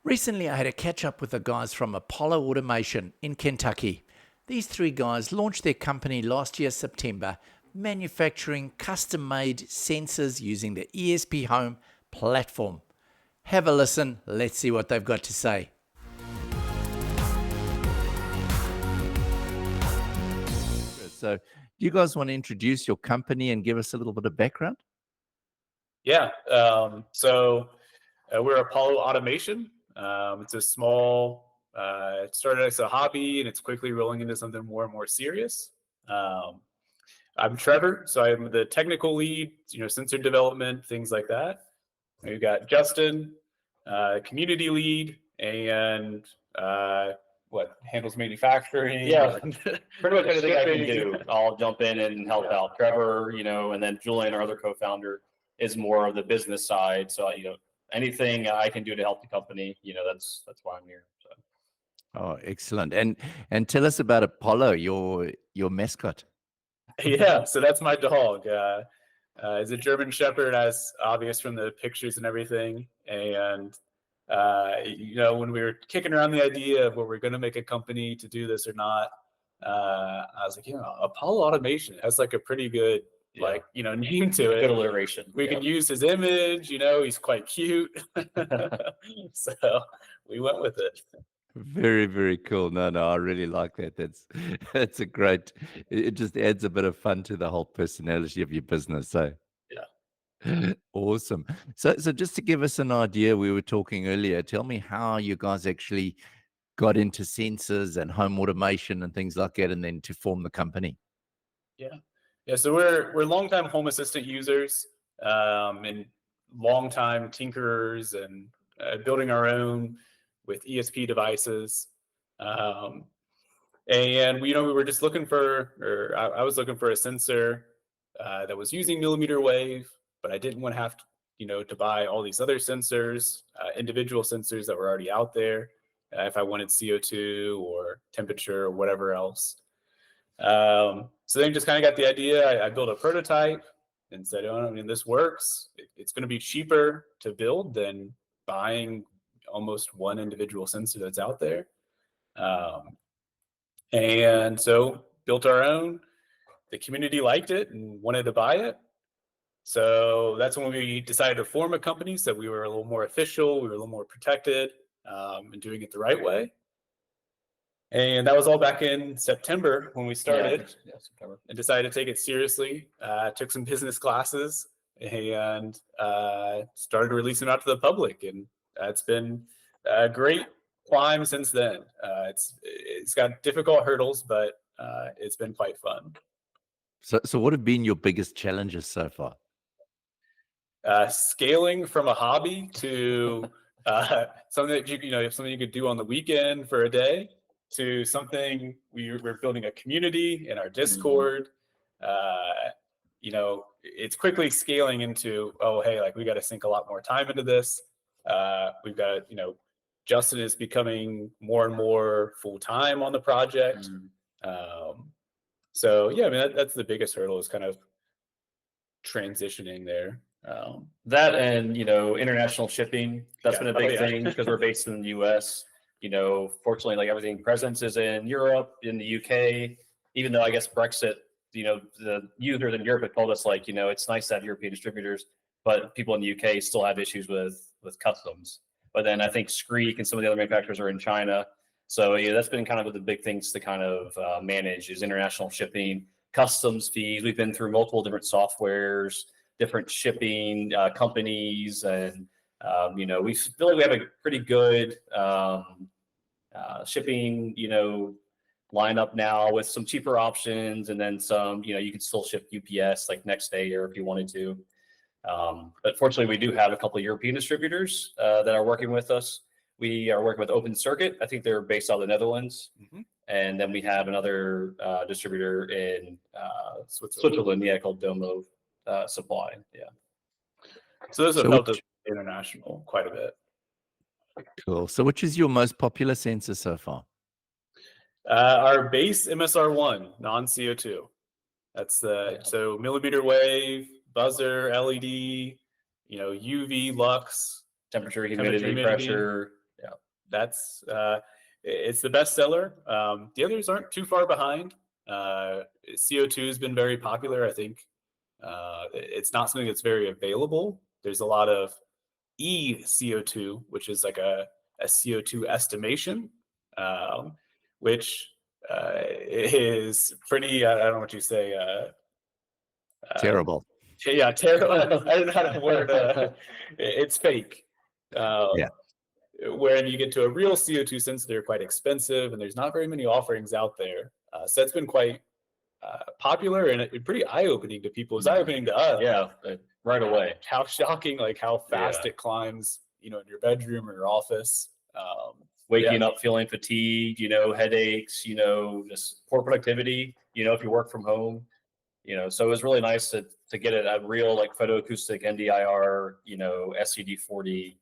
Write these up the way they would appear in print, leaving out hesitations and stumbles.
Recently, I had a catch up with the guys from Apollo Automation in Kentucky. These three guys launched their company last year, September, manufacturing custom made sensors using the ESP Home platform. Have a listen. Let's see what they've got to say. So, do you guys want to introduce your company and give us a little bit of background? Yeah. We're Apollo Automation. It's a small, it started as a hobby and it's quickly rolling into something more and more serious. Um, I'm Trevor, so I'm the technical lead, sensor development, things like that. We've got Justin, community lead, and what handles manufacturing. Yeah, pretty much anything I can shipping. do, I'll jump in and help out. Trevor, and then Julian, our other co-founder, is more of the business side. So, anything I can do to help the company, that's why I'm here. So. Oh, excellent! And tell us about Apollo, your mascot. Yeah, so that's my dog. He's a German Shepherd, as obvious from the pictures and everything. And when we were kicking around the idea of were we going to make a company to do this or not, I was like, Apollo Automation has like a pretty good name to it. Good alliteration. We can use his image. He's quite cute. So we went with it. Very, very cool. No, I really like that. That's a great. It just adds a bit of fun to the whole personality of your business. So Yeah. awesome. So just to give us an idea, we were talking earlier. Tell me how you guys actually got into sensors and home automation and things like that, and then to form the company. Yeah. So we're longtime home assistant users, and longtime tinkerers and building our own with ESP devices. And we were just looking for, or I was looking for a sensor that was using millimeter wave, but I didn't want to have to buy all these other sensors, individual sensors that were already out there, if I wanted CO2 or temperature or whatever else. So then just kind of got the idea. I built a prototype and said, this works. It's going to be cheaper to build than buying almost one individual sensor that's out there. And so built our own. The community liked it and wanted to buy it. So that's when we decided to form a company. So we were a little more official. We were a little more protected, and doing it the right way. And that was all back in September when we started. Yeah, September. And decided to take it seriously. Took some business classes and started releasing it out to the public. And it's been a great climb since then. It's got difficult hurdles, but it's been quite fun. So what have been your biggest challenges so far? Scaling from a hobby to something that something you could do on the weekend for a day, to something we're building a community in our Discord. It's quickly scaling into, we got to sink a lot more time into this. We've got, Justin is becoming more and more full-time on the project. That's the biggest hurdle, is kind of transitioning there. That and, international shipping, that's been a big thing because we're based in the US. Fortunately, everything presence is in Europe, in the UK, even though I guess Brexit, the users in Europe have told us it's nice to have European distributors, but people in the UK still have issues with customs. But then I think Screek and some of the other manufacturers are in China. So that's been kind of the big things to kind of manage, is international shipping, customs fees. We've been through multiple different softwares, different shipping companies, and we feel like we have a pretty good shipping, lineup now, with some cheaper options, and then some, you can still ship UPS next day or if you wanted to. But fortunately, we do have a couple of European distributors that are working with us. We are working with Open Circuit. I think they're based out of the Netherlands. Mm-hmm. And then we have another distributor in Switzerland, called Domo Supply. Yeah. So those have helped us international quite a bit. Cool. So which is your most popular sensor so far? Our base MSR1, non-CO2. That's so millimeter wave, buzzer, LED, UV, lux, temperature, humidity, pressure. Yeah. that's it's the best seller. The others aren't too far behind. CO2 has been very popular. I think it's not something that's very available. There's a lot of CO2, which is like a CO2 estimation, which is pretty, I don't know what you say. Terrible. Yeah, terrible. I don't know how to word it's fake. Yeah. When you get to a real CO2 sensor, they're quite expensive, and there's not very many offerings out there. So that's been quite popular and pretty eye-opening to people. It's eye-opening to us. Yeah, right away. How shocking, like how fast it climbs, in your bedroom or your office. Waking up feeling fatigued, headaches, just poor productivity, if you work from home, so it was really nice to get a real like photoacoustic NDIR, SCD40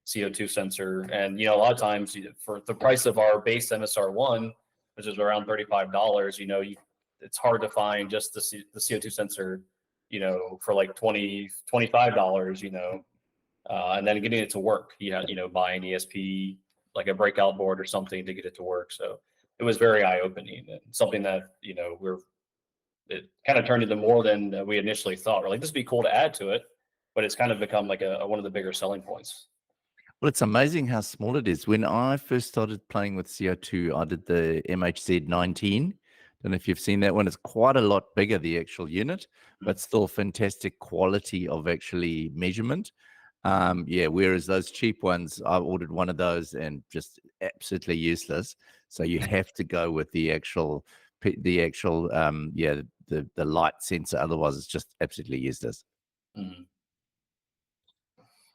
CO2 sensor. And, a lot of times for the price of our base MSR1, which is around $35, it's hard to find just the CO2 sensor, for like $20, $25, and then getting it to work, buy an ESP, like a breakout board or something to get it to work. So it was very eye-opening and something that, it kind of turned into more than we initially thought. We're like, this would be cool to add to it, but it's kind of become like one of the bigger selling points. Well, it's amazing how small it is. When I first started playing with CO2, I did the MHZ19. Don't know if you've seen that one. It's quite a lot bigger, the actual unit, but still fantastic quality of actually measurement. Whereas those cheap ones, I ordered one of those and just absolutely useless. So you have to go with the actual the light sensor. Otherwise, it's just absolutely useless. Mm-hmm.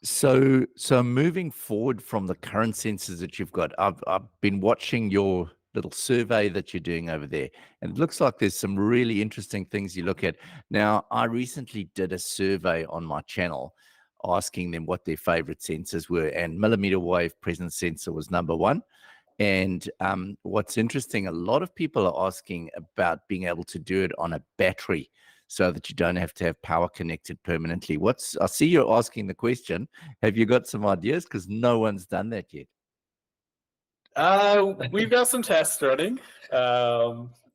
So moving forward from the current sensors that you've got, I've been watching your little survey that you're doing over there, and it looks like there's some really interesting things you look at. Now, I recently did a survey on my channel asking them what their favorite sensors were, and millimeter wave presence sensor was number one. And what's interesting, a lot of people are asking about being able to do it on a battery so that you don't have to have power connected permanently. I see you're asking the question. Have you got some ideas? Because no one's done that yet. We've got some tests running.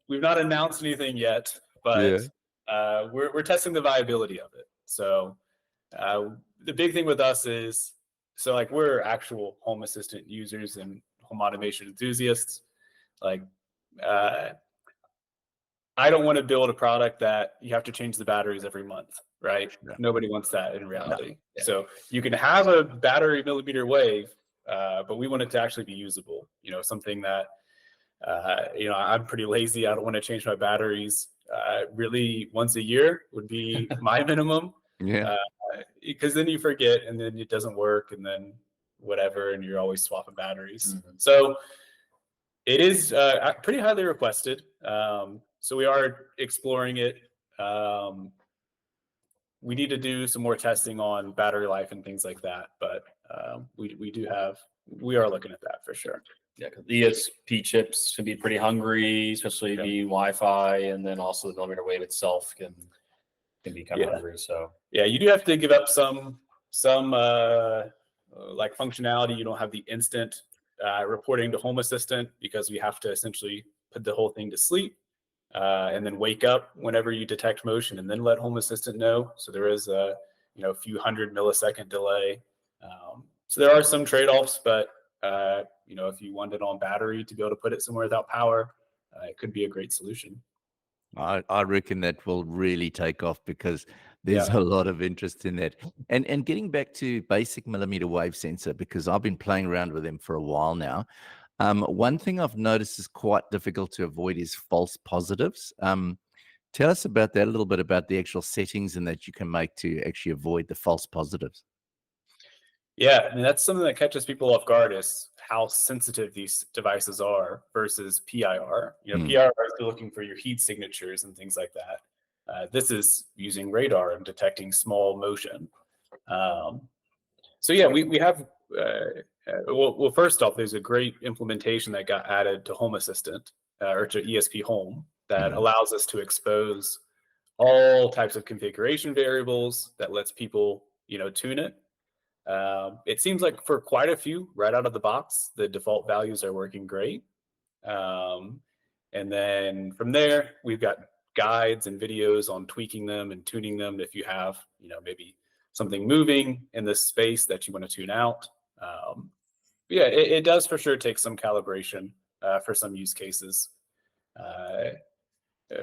We've not announced anything yet, but we're testing the viability of it. So the big thing with us is, so like we're actual home assistant users and home automation enthusiasts. Like I don't want to build a product that you have to change the batteries every month, right? Yeah. Nobody wants that in reality. No. Yeah. So you can have a battery millimeter wave, but we want it to actually be usable. Something that, I'm pretty lazy. I don't want to change my batteries. Really, once a year would be my minimum. Yeah. Because then you forget, and then it doesn't work, and then whatever, and you're always swapping batteries. Mm-hmm. So it is pretty highly requested. So we are exploring it. We need to do some more testing on battery life and things like that, but we are looking at that for sure. Yeah, because ESP chips can be pretty hungry, especially the Wi-Fi, and then also the millimeter wave itself can be kind of hungry. So yeah, you do have to give up some like functionality. You don't have the instant reporting to Home Assistant because we have to essentially put the whole thing to sleep and then wake up whenever you detect motion and then let Home Assistant know. So there is a few 100 millisecond delay. So there are some trade-offs, but if you want it on battery to be able to put it somewhere without power, it could be a great solution. I reckon that will really take off because there's a lot of interest in that. And getting back to basic millimeter wave sensor, because I've been playing around with them for a while now. One thing I've noticed is quite difficult to avoid is false positives. Tell us about that, a little bit about the actual settings and that you can make to actually avoid the false positives. Yeah, I mean, that's something that catches people off guard is how sensitive these devices are versus PIR. PIR is looking for your heat signatures and things like that. This is using radar and detecting small motion. So yeah, we have, well, first off, there's a great implementation that got added to Home Assistant or to ESP Home that allows us to expose all types of configuration variables that lets people, tune it. It seems like for quite a few, right out of the box, the default values are working great. And then from there, we've got guides and videos on tweaking them and tuning them if you have, maybe something moving in this space that you want to tune out. Yeah, it does for sure take some calibration for some use cases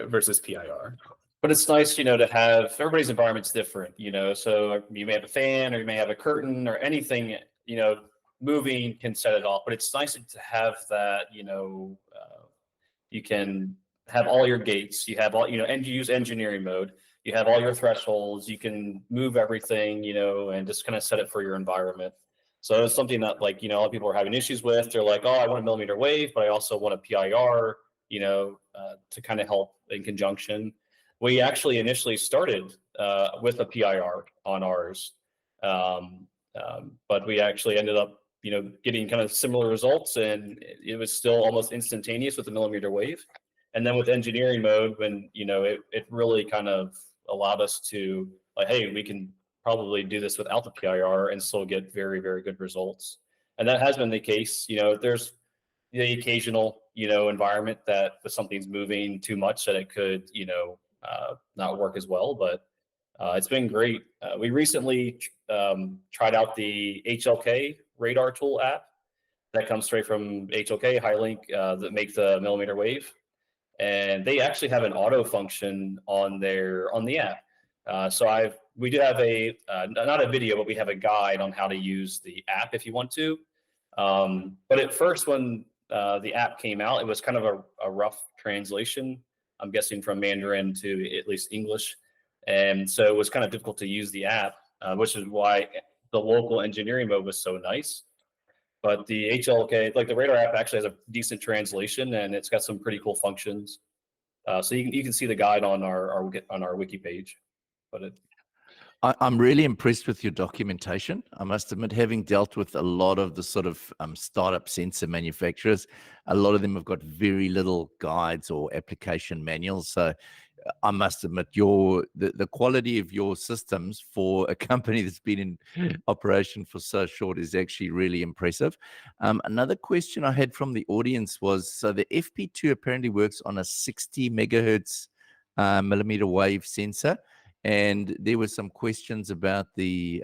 versus PIR. But it's nice, to have everybody's environment's different, so you may have a fan or you may have a curtain or anything, moving can set it off. But it's nice to have that, you can have all your gates, you have all, and you use engineering mode, you have all your thresholds, you can move everything, and just kind of set it for your environment. So it's something that like, a lot of people are having issues with. They're like, oh, I want a millimeter wave, but I also want a PIR, to kind of help in conjunction. We actually initially started with a PIR on ours, but we actually ended up, getting kind of similar results, and it was still almost instantaneous with the millimeter wave. And then with engineering mode, when it really kind of allowed us to like, hey, we can probably do this without the PIR and still get very, very good results. And that has been the case. There's the occasional environment that if something's moving too much that it could not work as well, but it's been great. We recently tried out the HLK radar tool app that comes straight from HLK Highlink that make the millimeter wave, and they actually have an auto function on the app. So we do have a not a video, but we have a guide on how to use the app if you want to. But at first, when the app came out, it was kind of a rough translation, I'm guessing from Mandarin to at least English. And so it was kind of difficult to use the app, which is why the local engineering mode was so nice. But the HLK, like the radar app, actually has a decent translation, and it's got some pretty cool functions. So you can see the guide on our wiki page. But I'm really impressed with your documentation. I must admit, having dealt with a lot of the sort of startup sensor manufacturers, a lot of them have got very little guides or application manuals. So I must admit, the quality of your systems for a company that's been in operation for so short is actually really impressive. Another question I had from the audience was, so the FP2 apparently works on a 60 megahertz millimeter wave sensor. And there were some questions about the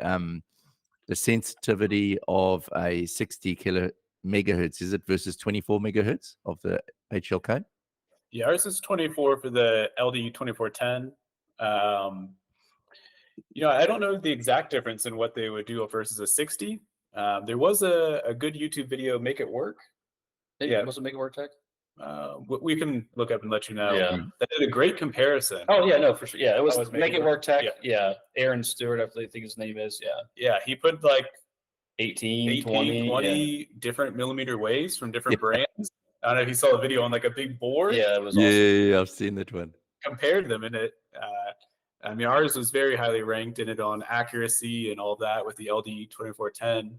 sensitivity of a 60 megahertz. Is it versus 24 megahertz of the HLK? Yeah, ours is 24 for the LD 2410. I don't know the exact difference in what they would do versus a 60. There was a good YouTube video, Make It Work. Yeah, was it Make It Work Tech? We can look up and let you know. Yeah. That did a great comparison. Oh yeah, no, for sure. Yeah, it was Make It Work Tech. Yeah. Yeah. Aaron Stewart, I think his name is. Yeah. Yeah, he put like 18, 20 different millimeter waves from different brands. I don't know if you saw the video on like a big board. Yeah, it was awesome. Yeah, I've seen that one. Compared them in it. Ours was very highly ranked in it on accuracy and all that with the LD 2410.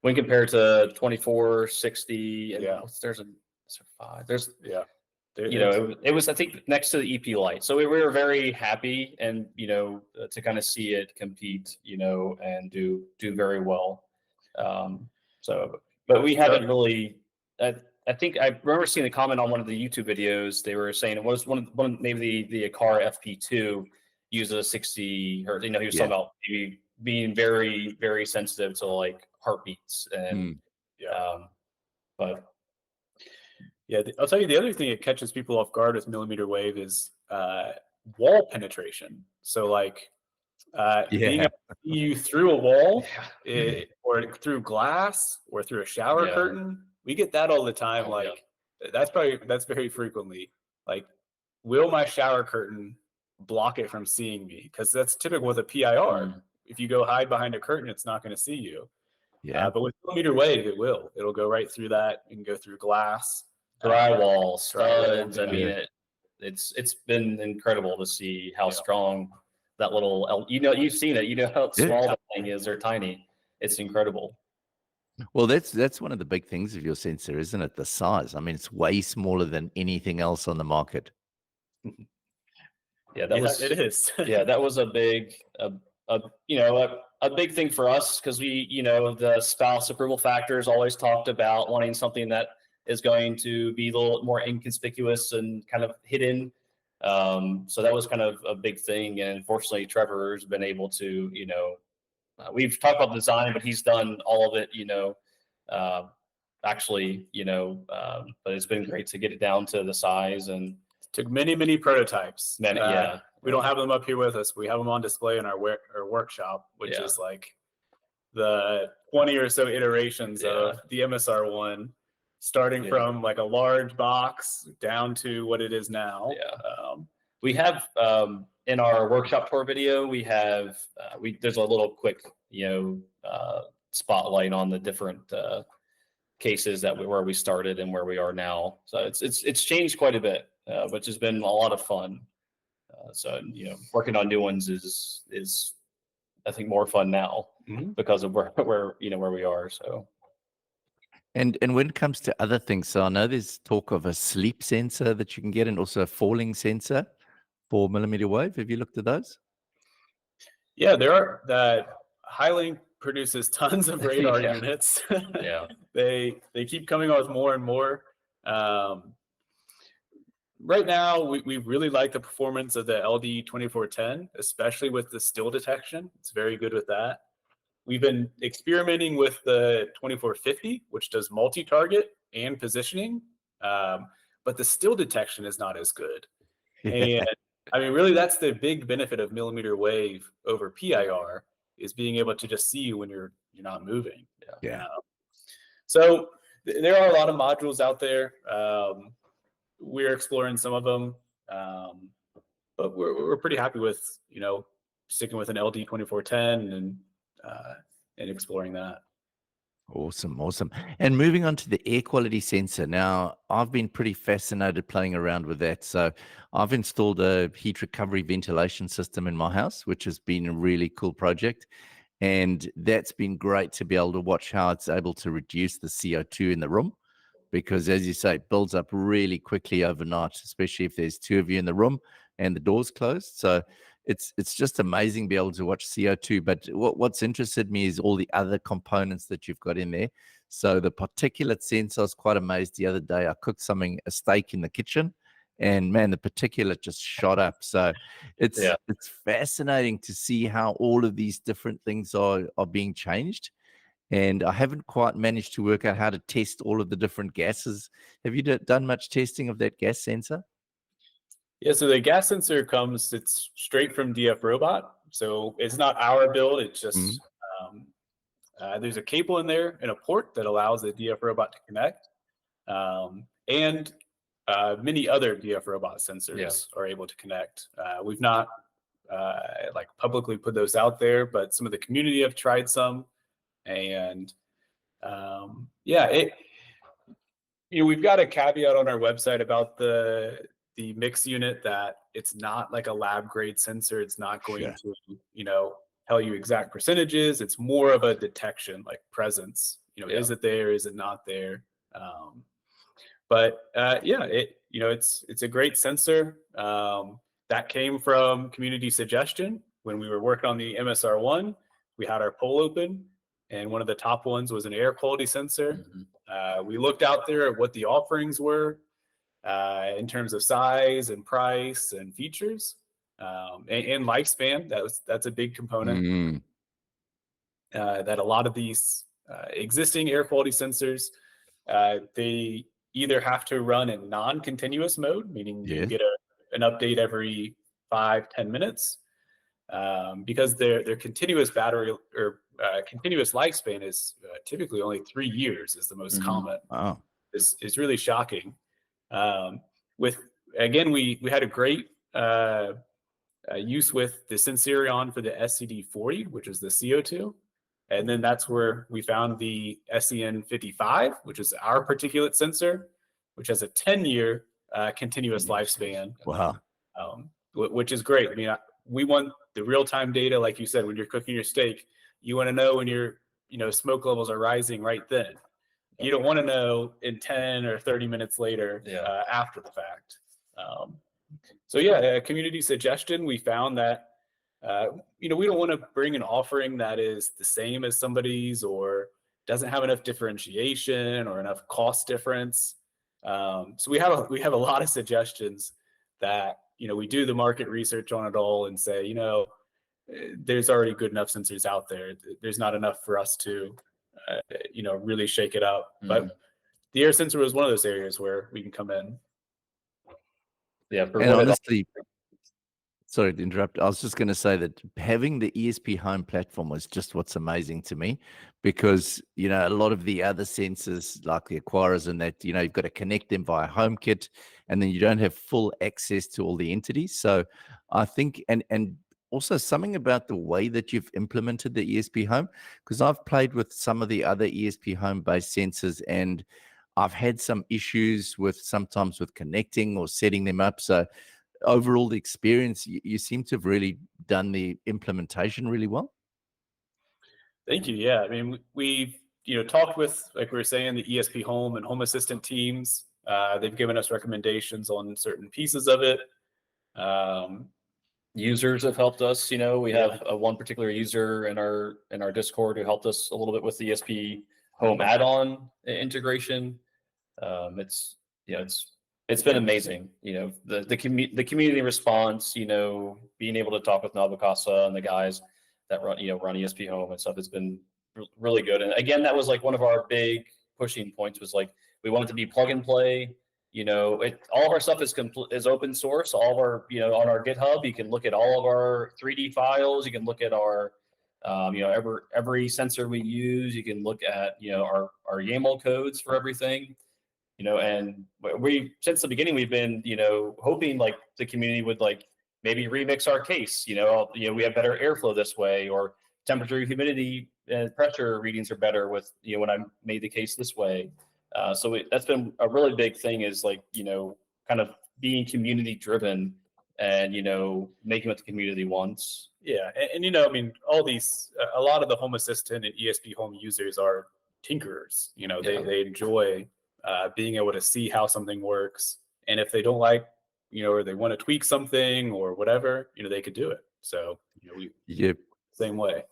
When compared to 24, 60, and there's 5. It was, I think, next to the EP Lite. So we were very happy, and to kind of see it compete, and do very well. But we haven't really. I think I remember seeing a comment on one of the YouTube videos. They were saying it was one maybe the Akara FP2 uses a 60 hertz. He was talking about maybe being very, very sensitive to like heartbeats and but I'll tell you the other thing that catches people off guard with millimeter wave is wall penetration. So like being able to see you through a wall or through glass or through a shower curtain, we get that all the time. That's very frequently like, will my shower curtain block it from seeing me? Because that's typical with a PIR. If you go hide behind a curtain, it's not going to see you. But with millimeter wave, it will. It'll go right through that and go through glass, drywall, studs. I mean, it's been incredible to see how strong that little. You've seen it. You know how small the thing is. They're tiny. It's incredible. Well, that's one of the big things of your sensor, isn't it? The size. I mean, it's way smaller than anything else on the market. Yeah, it is. Yeah, that was a big. a big thing for us, because we, the spouse approval factor is always talked about wanting something that is going to be a little more inconspicuous and kind of hidden. So that was kind of a big thing. And fortunately, Trevor's been able to, we've talked about design, but he's done all of it, actually, but it's been great to get it down to the size. And took many prototypes. yeah. We don't have them up here with us. We have them on display in our workshop, which is like the 20 or so iterations of the MSR1, starting from like a large box down to what it is now. We have in our workshop tour video, we have there's a little quick spotlight on the different cases where we started and where we are now. So it's changed quite a bit, which has been a lot of fun. So working on new ones is I think more fun now because of where we are. So. And when it comes to other things, so I know there's talk of a sleep sensor that you can get, and also a falling sensor for millimeter wave. Have you looked at those? Yeah, there are. That Highlink produces tons of radar units. They keep coming out with more and more. Right now, we really like the performance of the LD2410, especially with the still detection. It's very good with that. We've been experimenting with the 2450, which does multi-target and positioning, but the still detection is not as good. And I mean, really, that's the big benefit of millimeter wave over PIR, is being able to just see you when you're not moving. So there are a lot of modules out there. We're exploring some of them, but we're pretty happy with sticking with an LD2410 and exploring that. Awesome. And moving on to the air quality sensor. Now, I've been pretty fascinated playing around with that. So I've installed a heat recovery ventilation system in my house, which has been a really cool project. And that's been great to be able to watch how it's able to reduce the CO2 in the room. Because as you say, it builds up really quickly overnight, especially if there's two of you in the room and the door's closed. So it's just amazing to be able to watch CO2. But what's interested me is all the other components that you've got in there. So the particulate sensor, I was quite amazed the other day. I cooked a steak in the kitchen, and man, the particulate just shot up. So it's fascinating to see how all of these different things are being changed. And I haven't quite managed to work out how to test all of the different gases. Have you done much testing of that gas sensor? Yeah, so the gas sensor it's straight from DF Robot. So it's not our build. It's just, there's a cable in there and a port that allows the DF Robot to connect. And many other DF Robot sensors are able to connect. We've not publicly put those out there, but some of the community have tried some. And we've got a caveat on our website about the mix unit that it's not like a lab grade sensor. It's not going to tell you exact percentages. It's more of a detection, like presence. Is it there? Is it not there? It's a great sensor that came from community suggestion. When we were working on the MSR1, we had our poll open. And one of the top ones was an air quality sensor. We looked out there at what the offerings were in terms of size and price and features and lifespan. That's a big component. That a lot of these existing air quality sensors, they either have to run in non-continuous mode, meaning you get an update every 5-10 minutes, because their continuous battery or continuous lifespan is typically only 3 years is the most common. Wow. Is really shocking. We had a great use with the Sensorion for the SCD40, which is the CO2. And then that's where we found the SEN55, which is our particulate sensor, which has a 10-year continuous lifespan. Wow. Which is great. I mean, we want the real-time data, like you said, when you're cooking your steak. You want to know when your smoke levels are rising right then. You don't want to know in 10 or 30 minutes later after the fact. Community suggestion, we found that we don't want to bring an offering that is the same as somebody's or doesn't have enough differentiation or enough cost difference. So we have a lot of suggestions that, we do the market research on it all and say, there's already good enough sensors out there. There's not enough for us to, really shake it up. But the air sensor was one of those areas where we can come in. Yeah. And honestly, sorry to interrupt. I was just going to say that having the ESP Home platform was just what's amazing to me, because a lot of the other sensors like the acquirers and that, you've got to connect them via HomeKit, and then you don't have full access to all the entities. So I think, and also something about the way that you've implemented the ESP Home, because I've played with some of the other ESP Home based sensors and I've had some issues sometimes with connecting or setting them up. So overall, the experience, you seem to have really done the implementation really well. Thank you. Yeah, I mean, we've talked with, like we were saying, the ESP Home and Home Assistant teams. They've given us recommendations on certain pieces of it. Users have helped us. We have one particular user in our Discord who helped us a little bit with the ESP Home add-on integration. It's been amazing. The community response. Being able to talk with Nabokasa and the guys that run ESP Home and stuff has been really good. And again, that was like one of our big pushing points was like we want it to be plug and play. All of our stuff is open source. All of our, on our GitHub, you can look at all of our 3D files. You can look at our, every sensor we use. You can look at, our YAML codes for everything. And since the beginning, we've been, hoping like the community would like maybe remix our case. We have better airflow this way, or temperature, humidity, and pressure readings are better with, when I made the case this way. So that's been a really big thing, is like, kind of being community driven and, making what the community wants. Yeah. And I mean, all these, a lot of the Home Assistant and ESP Home users are tinkerers. They enjoy being able to see how something works. And if they don't like, or they want to tweak something or whatever, they could do it. So, same way.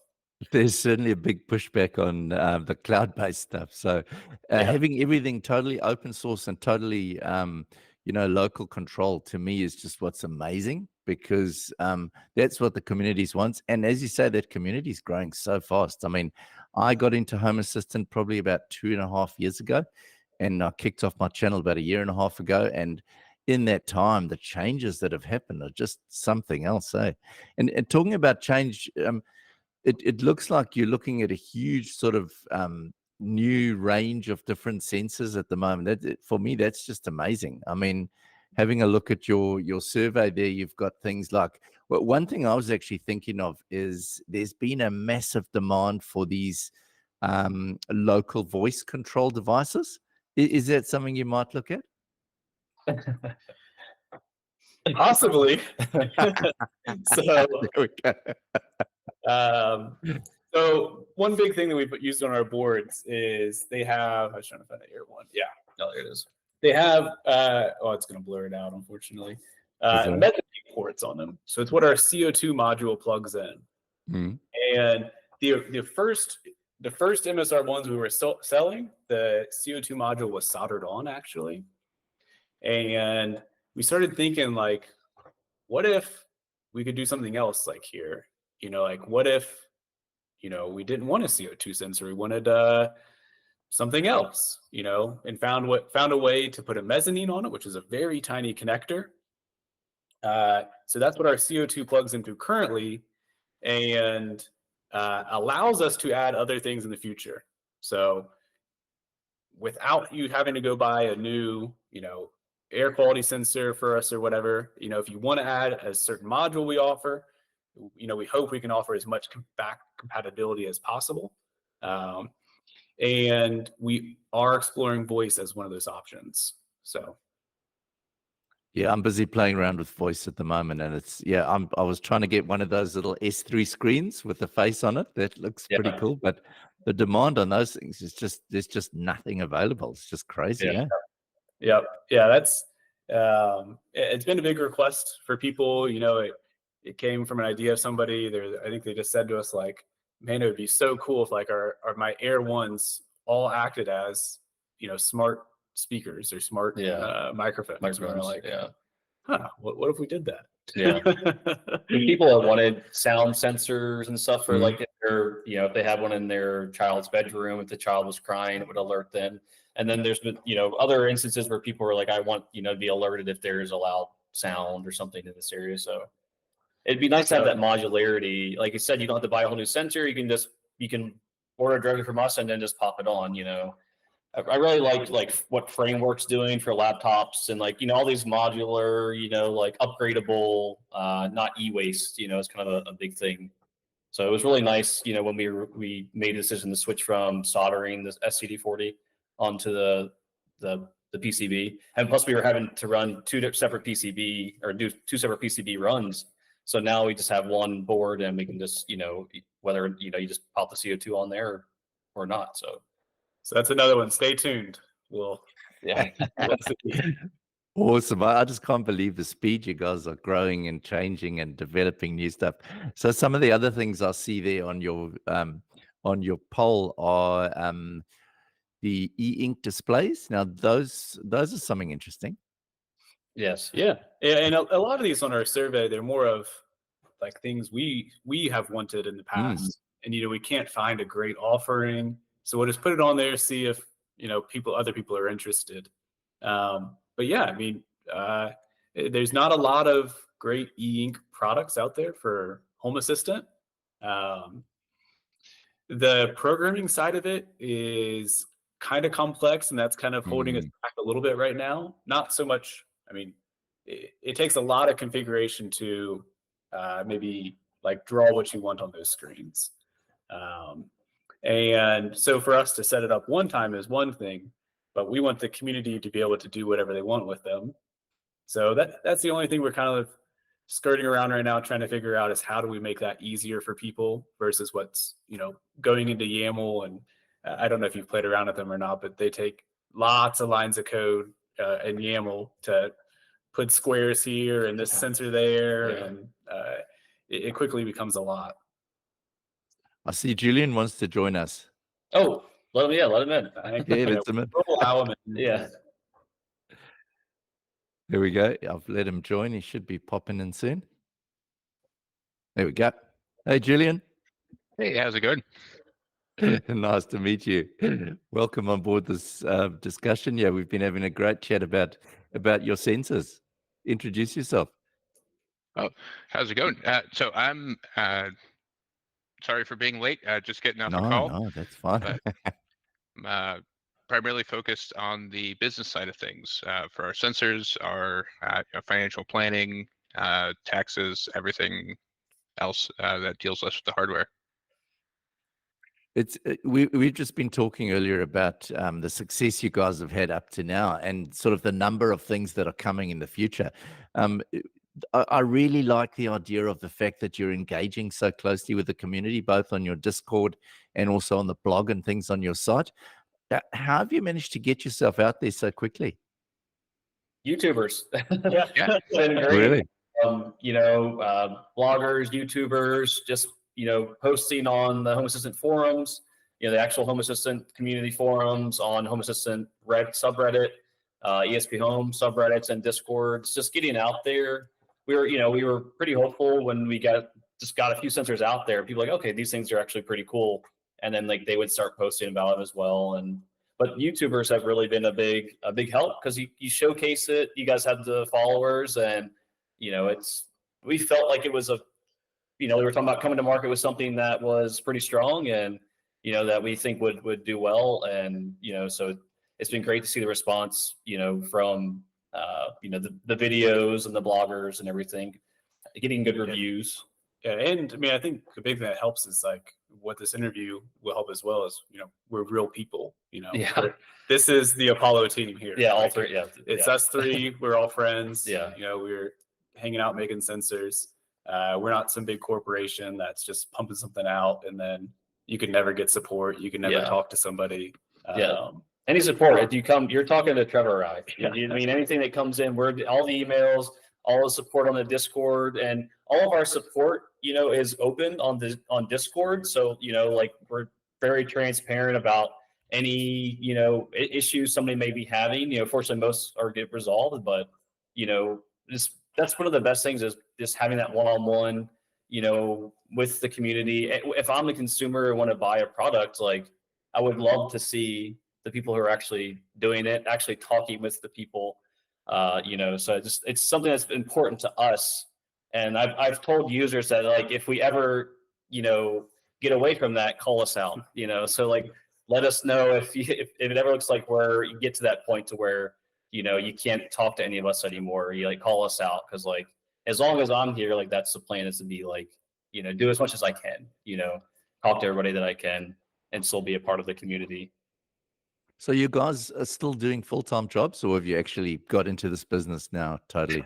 There's certainly a big pushback on the cloud-based stuff. So having everything totally open source and totally, local control, to me is just what's amazing, because that's what the community wants. And as you say, that community is growing so fast. I mean, I got into Home Assistant probably about 2.5 years ago, and I kicked off my channel about 1.5 years ago. And in that time, the changes that have happened are just something else, eh? And talking about change, it looks like you're looking at a huge sort of new range of different sensors at the moment. For me, that's just amazing. I mean, having a look at your survey there, you've got things like, well, one thing I was actually thinking of is there's been a massive demand for these local voice control devices. Is that something you might look at? Possibly. So There we go. So one big thing that we've used on our boards is they have, I was trying to find the air one. Yeah, no, there it is. They have, it's going to blur it out, unfortunately. Methane ports on them. So it's what our CO2 module plugs in. Mm-hmm. And the first MSR ones we were selling, the CO2 module was soldered on, actually. And we started thinking, like, what if we could do something else, like here? Like, what if, we didn't want a CO2 sensor, we wanted something else, and found a way to put a mezzanine on it, which is a very tiny connector. So that's what our CO2 plugs into currently, and allows us to add other things in the future. So without you having to go buy a new, air quality sensor for us or whatever, if you want to add a certain module we offer, we hope we can offer as much back compatibility as possible. And we are exploring voice as one of those options. So. Yeah, I'm busy playing around with voice at the moment, and I was trying to get one of those little S3 screens with the face on it. That looks pretty cool, but the demand on those things is there's just nothing available. It's just crazy. Yeah. That's it's been a big request for people. it came from an idea of somebody there. I think they just said to us like, man, it would be so cool if like my Air Ones all acted as, smart speakers or smart microphones. And we're like, what if we did that? Yeah. People have wanted sound sensors and stuff for like, if they had one in their child's bedroom, if the child was crying, it would alert them. And then there's been, other instances where people are like, I want, to be alerted if there's a loud sound or something in this area. So it'd be nice to have that modularity. Like you said, you don't have to buy a whole new sensor. You can order directly from us and then just pop it on, I really like what Framework's doing for laptops and like, all these modular, like upgradable, not e-waste, is kind of a big thing. So it was really nice, when we made a decision to switch from soldering this SCD40 onto the PCB. And plus we were having to run two separate PCB runs. So now we just have one board and we can just, whether, you just pop the CO2 on there or not. So that's another one. Stay tuned. Awesome. I just can't believe the speed you guys are growing and changing and developing new stuff. So some of the other things I see there on your poll are the Eink displays. Now those are something interesting. Yes. Yeah. And a lot of these on our survey, they're more of like things we have wanted in the past. And we can't find a great offering. So we'll just put it on there, see if other people are interested. But yeah, I mean, there's not a lot of great Eink products out there for Home Assistant. The programming side of it is kind of complex, and that's kind of holding us back a little bit right now. Not so much. I mean, it takes a lot of configuration to maybe like draw what you want on those screens. And so for us to set it up one time is one thing, but we want the community to be able to do whatever they want with them. So that's the only thing we're kind of skirting around right now, trying to figure out is how do we make that easier for people versus what's, going into YAML. And I don't know if you've played around with them or not, but they take lots of lines of code in YAML to put squares here and this sensor there. Yeah. And it quickly becomes a lot. I see Julian wants to join us. Oh, let him in. Let's him in. We'll allow him in. Yeah. There we go. I've let him join. He should be popping in soon. There we go. Hey, Julian. Hey, how's it going? Nice to meet you. Welcome on board this discussion. Yeah, we've been having a great chat about your sensors. Introduce yourself. Oh, how's it going? So I'm sorry for being late. Just getting off the call. No, that's fine. I'm primarily focused on the business side of things for our sensors, our financial planning, taxes, everything else that deals less with the hardware. We've just been talking earlier about the success you guys have had up to now and sort of the number of things that are coming in the future. I really like the idea of the fact that you're engaging so closely with the community, both on your Discord and also on the blog and things on your site. How have you managed to get yourself out there so quickly? YouTubers. Yeah. It's been great. Really? Bloggers, YouTubers, just, posting on the Home Assistant forums, the actual Home Assistant community forums, on Home Assistant subreddit, ESP Home subreddits and Discords, just getting out there. We were pretty hopeful when we got a few sensors out there. People were like, okay, these things are actually pretty cool. And then like they would start posting about them as well. But YouTubers have really been a big help because you showcase it. You guys have the followers, and we felt like it was we were talking about coming to market with something that was pretty strong and that we think would do well. And so it's been great to see the response from the videos and the bloggers and everything, getting good reviews. Yeah, and I mean, I think the big thing that helps is like what this interview will help as well is, we're real people, Yeah. This is the Apollo team here. Yeah, all three. Yeah. It's us three. We're all friends. Yeah. We're hanging out making sensors. We're not some big corporation that's just pumping something out and then you can never get support. You can never talk to somebody. Any support, if you're talking to Trevor or I. I mean, anything that comes in, all the emails, all the support on the Discord, and all of our support, is open on Discord. So, like we're very transparent about any, issues somebody may be having. Fortunately, most are get resolved, but that's one of the best things is just having that one-on-one, with the community. If I'm a consumer and want to buy a product, like I would love to see the people who are actually doing it, actually talking with the people, so it's something that's important to us. And I've told users that, like, if we ever, get away from that, call us out, so like, let us know if it ever looks like you get to that point to where, you can't talk to any of us anymore. You like call us out. Cause like, as long as I'm here, like that's the plan, is to be like, do as much as I can, talk to everybody that I can and still be a part of the community. So you guys are still doing full-time jobs, or have you actually got into this business now totally?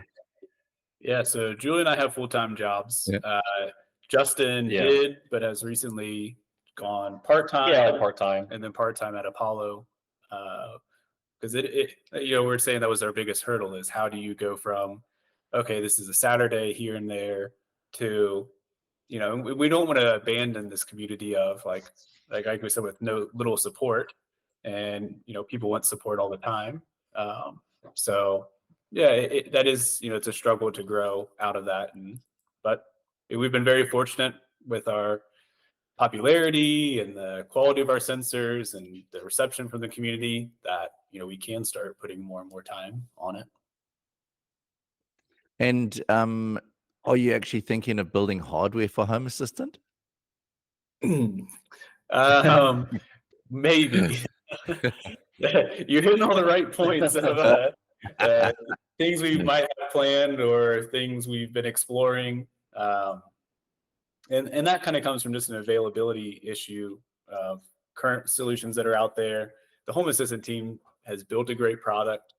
Yeah, so Julie and I have full-time jobs. Yeah. Justin did, but has recently gone part-time. Yeah, part-time. And then part-time at Apollo. Because we're saying that was our biggest hurdle, is how do you go from, okay, this is a Saturday here and there, to, we don't want to abandon this community of like we said, with no little support, and people want support all the time. So yeah, that is, it's a struggle to grow out of that, but we've been very fortunate with our popularity and the quality of our sensors and the reception from the community that we can start putting more and more time on it. And are you actually thinking of building hardware for Home Assistant? Maybe. You're hitting all the right points of things we might have planned or things we've been exploring. And that kind of comes from just an availability issue of current solutions that are out there. The Home Assistant team has built a great product,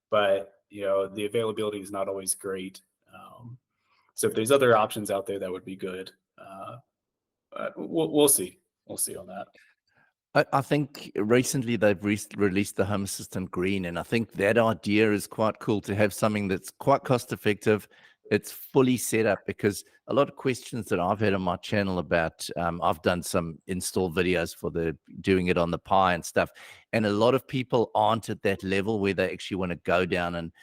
but the availability is not always great. So if there's other options out there, that would be good. We'll see. We'll see on that. I think recently they've released the Home Assistant Green, and I think that idea is quite cool, to have something that's quite cost effective. It's fully set up, because a lot of questions that I've had on my channel about, I've done some install videos for doing it on the Pi and stuff, and a lot of people aren't at that level where they actually want to go down and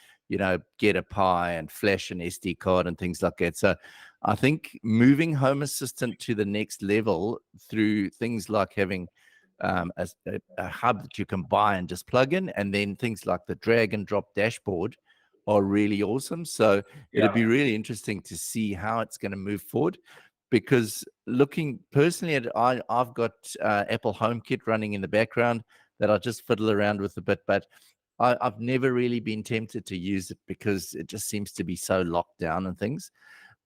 get a Pi and flash an SD card and things like that. So I think moving Home Assistant to the next level through things like having a hub that you can buy and just plug in, and then things like the drag and drop dashboard are really awesome. So it'd be really interesting to see how it's going to move forward, because looking personally at it, I've got Apple HomeKit running in the background that I just fiddle around with a bit, but I've never really been tempted to use it because it just seems to be so locked down and things.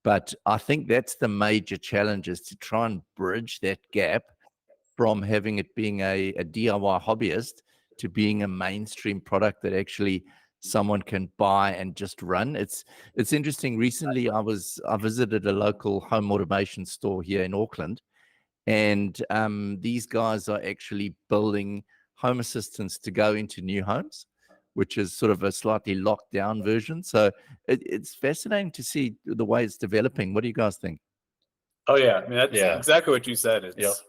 But I think that's the major challenge, is to try and bridge that gap from having it being a DIY hobbyist to being a mainstream product that actually someone can buy and just run. It's interesting. Recently, I visited a local home automation store here in Auckland, and these guys are actually building Home Assistants to go into new homes, which is sort of a slightly locked down version. So it's fascinating to see the way it's developing. What do you guys think? Oh yeah, I mean, that's exactly what you said. It's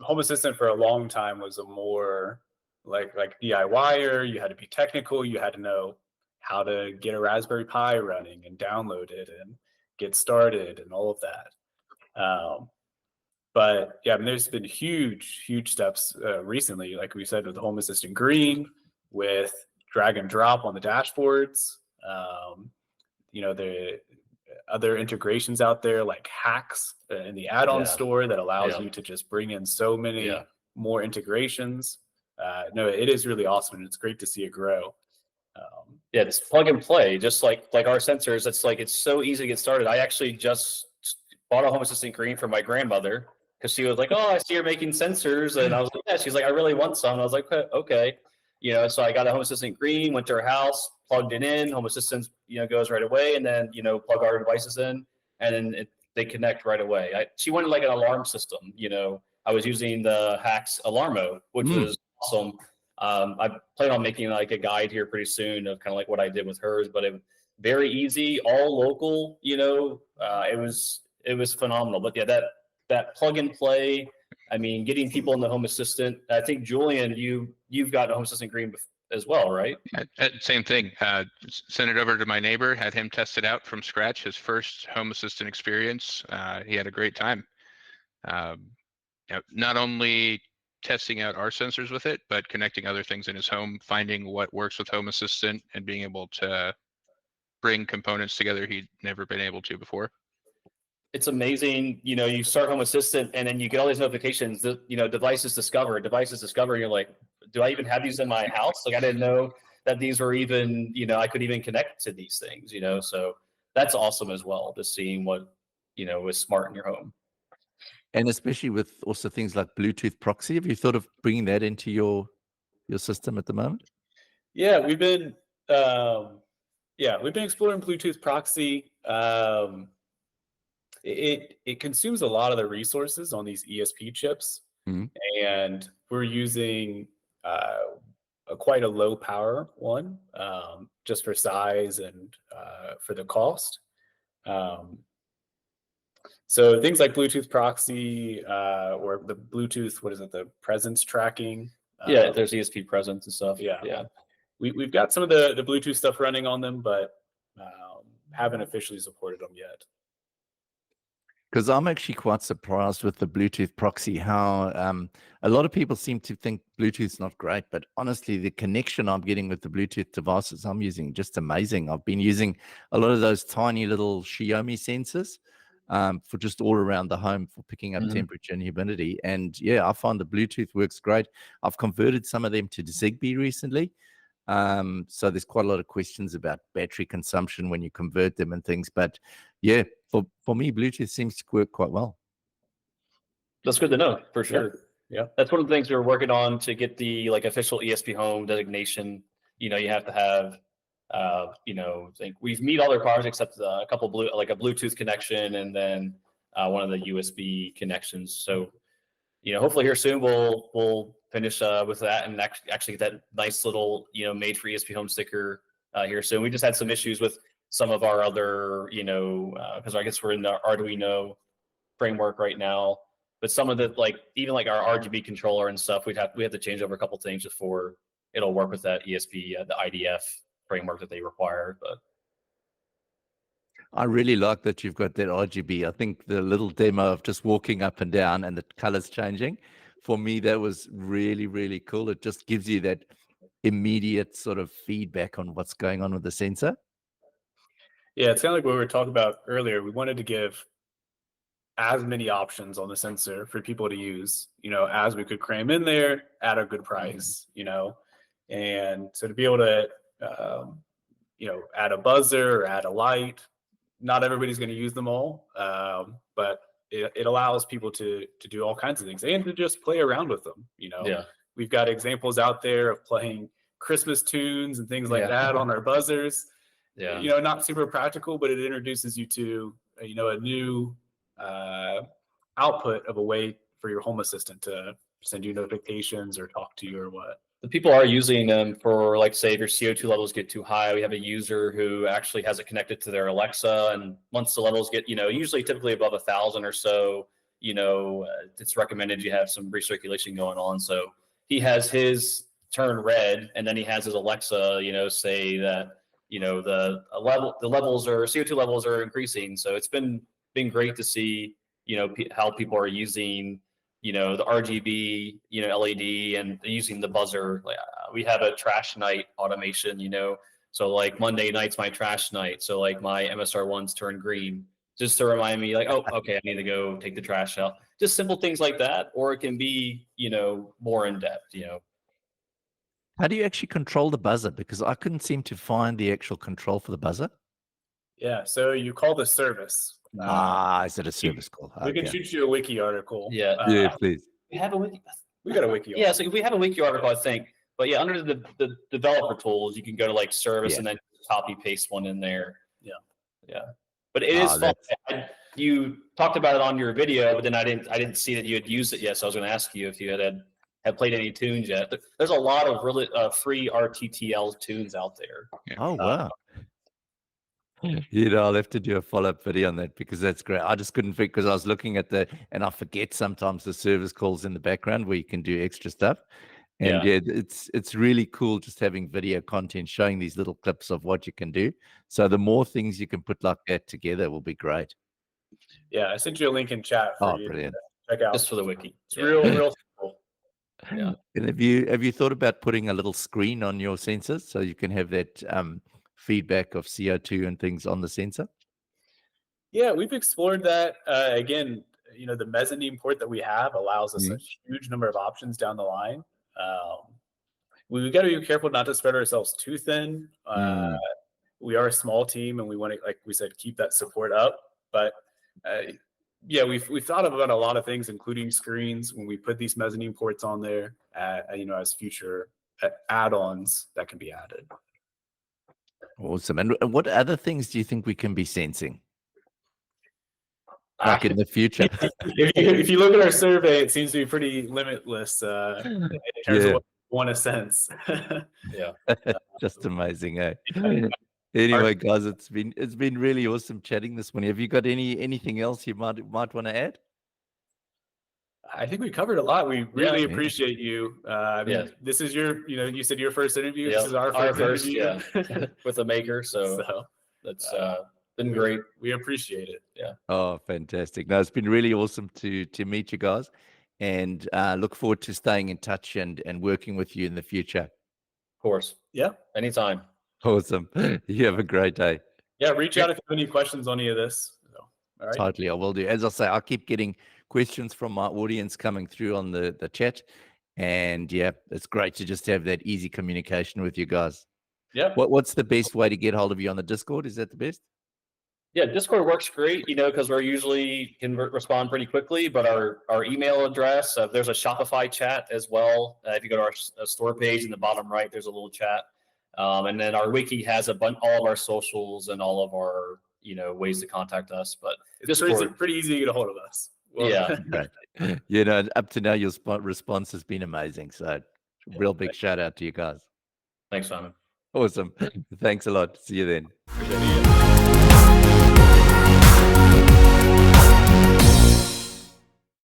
Home Assistant for a long time was a more like DIYer. You had to be technical. You had to know how to get a Raspberry Pi running and download it and get started and all of that. But yeah, I mean, there's been huge steps recently, like we said, with the Home Assistant Green, with drag and drop on the dashboards. The other integrations out there like Hacks in the add-on store that allows you to just bring in so many more integrations. No, it is really awesome, and it's great to see it grow. It's plug and play, just like our sensors. It's so easy to get started. I actually just bought a Home Assistant Green for my grandmother, because she was like, "Oh, I see you're making sensors," and I was like, "Yeah." She's like, "I really want some." And I was like, "Okay." So I got a Home Assistant Green, went to her house, plugged it in. Home Assistant, goes right away, and then plug our devices in, and then they connect right away. She wanted like an alarm system. I was using the Hacks Alarmo, which was awesome. I plan on making like a guide here pretty soon of kind of like what I did with hers, but very easy, all local. It was phenomenal. But yeah, that plug and play. I mean, getting people in the Home Assistant. I think Julian, you've got a Home Assistant Green as well, right? Same thing. Sent it over to my neighbor, had him test it out from scratch. His first Home Assistant experience. He had a great time. Not only testing out our sensors with it, but connecting other things in his home, finding what works with Home Assistant, and being able to bring components together he'd never been able to before. It's amazing. You start Home Assistant and then you get all these notifications that, devices discovered. And you're like, do I even have these in my house? Like, I didn't know that these were even, I could even connect to these things, so that's awesome as well, just seeing what, is smart in your home. And especially with also things like Bluetooth proxy. Have you thought of bringing that into your system at the moment? Yeah, we've been exploring Bluetooth proxy. It consumes a lot of the resources on these ESP chips, and we're using quite a low power one, just for size and for the cost. So things like Bluetooth proxy, or the Bluetooth, the presence tracking. Yeah, there's ESP presence and stuff. Yeah. We've got some of the Bluetooth stuff running on them, but haven't officially supported them yet. Because I'm actually quite surprised with the Bluetooth proxy, how a lot of people seem to think Bluetooth's not great, but honestly, the connection I'm getting with the Bluetooth devices I'm using, just amazing. I've been using a lot of those tiny little Xiaomi sensors for just all around the home for picking up temperature and humidity. And yeah, I find the Bluetooth works great. I've converted some of them to Zigbee recently. So there's quite a lot of questions about battery consumption when you convert them and things. But yeah, for me, Bluetooth seems to work quite well. That's good to know, for sure. Yeah. That's one of the things we're working on to get the official ESP Home designation. You have to have, I think we've meet all their cars except a couple a Bluetooth connection and then one of the USB connections. So, hopefully here soon we'll finish with that and actually get that nice little, made for ESP Home sticker here soon. We just had some issues with some of our other, because I guess we're in the Arduino framework right now, but some of the even our RGB controller and stuff, we have to change over a couple things before it'll work with that ESP, the IDF framework that they require. But I really like that you've got that RGB. I think the little demo of just walking up and down and the colors changing, for me, that was really, really cool. It just gives you that immediate sort of feedback on what's going on with the sensor. Yeah, it's kind of like what we were talking about earlier. We wanted to give as many options on the sensor for people to use, as we could cram in there at a good price, and so to be able to, add a buzzer or add a light. Not everybody's going to use them all, but it allows people to do all kinds of things and to just play around with them. Yeah. We've got examples out there of playing Christmas tunes and things like that on our buzzers. Yeah. Not super practical, but it introduces you to, a new output of a way for your Home Assistant to send you notifications or talk to you or what. The people are using them for, say, if your CO2 levels get too high. We have a user who actually has it connected to their Alexa, and once the levels get, usually typically above 1,000 or so, it's recommended you have some recirculation going on. So he has his turn red, and then he has his Alexa, say that, the levels or CO2 levels are increasing. So it's been great to see, how people are using, the RGB, LED and using the buzzer. We have a trash night automation, so Monday night's my trash night. So my MSR ones turn green just to remind me oh, okay, I need to go take the trash out. Just simple things like that. Or it can be, more in depth, How do you actually control the buzzer? Because I couldn't seem to find the actual control for the buzzer. Yeah, so you call the service. Is it a service call? We can shoot you a wiki article. Yeah. Yeah, please. We have a wiki. We got a wiki article. Yeah, so we have a wiki article, I think. But yeah, under the developer tools, you can go to service and then copy paste one in there. Yeah. But it is fun. You talked about it on your video, but then I didn't see that you had used it yet. So I was going to ask you if you had played any tunes yet. There's a lot of really free RTTL tunes out there. Oh wow. I'll have to do a follow-up video on that because that's great. I just couldn't think because I was looking at and I forget sometimes the service calls in the background where you can do extra stuff. And Yeah. it's really cool just having video content showing these little clips of what you can do. So the more things you can put like that together will be great. Yeah, I sent you a link in chat for Oh, you brilliant. to check out. Just for the wiki. It's real simple. Yeah. And have you thought about putting a little screen on your sensors so you can have that feedback of CO2 and things on the sensor? Yeah, we've explored that. Again, the mezzanine port that we have allows us a huge number of options down the line. We've got to be careful not to spread ourselves too thin. We are a small team, and we want to, like we said, keep that support up. But yeah, we've thought about a lot of things, including screens, when we put these mezzanine ports on there. As future add-ons that can be added. Awesome. And what other things do you think we can be sensing? Like in the future? if you look at our survey, it seems to be pretty limitless in terms of what we want to sense. Yeah. Just amazing, eh? Anyway, guys, it's been really awesome chatting this morning. Have you got anything else you might want to add? I think we covered a lot. We really appreciate you. This is your, you said your first interview. This is our first interview with a maker. So that's been great. We appreciate it. Yeah. Oh, fantastic. No, it's been really awesome to meet you guys, and look forward to staying in touch and working with you in the future. Of course. Yeah. Anytime. Awesome. You have a great day. Yeah. Reach out if you have any questions on any of this. So, all right. Totally. I will do. As I say, I keep getting questions from my audience coming through on the chat. And yeah, it's great to just have that easy communication with you guys. Yeah. What's the best way to get hold of you on the Discord? Is that the best? Yeah, Discord works great, because we're usually can respond pretty quickly, but our email address, there's a Shopify chat as well. If you go to our store page in the bottom right, there's a little chat. And then our wiki has all of our socials and all of our, ways to contact us. But it's pretty easy to get a hold of us. Well, yeah. Right. Up to now, your response has been amazing. So real big shout out to you guys. Thanks, Simon. Awesome. Thanks a lot. See you then. Appreciate it.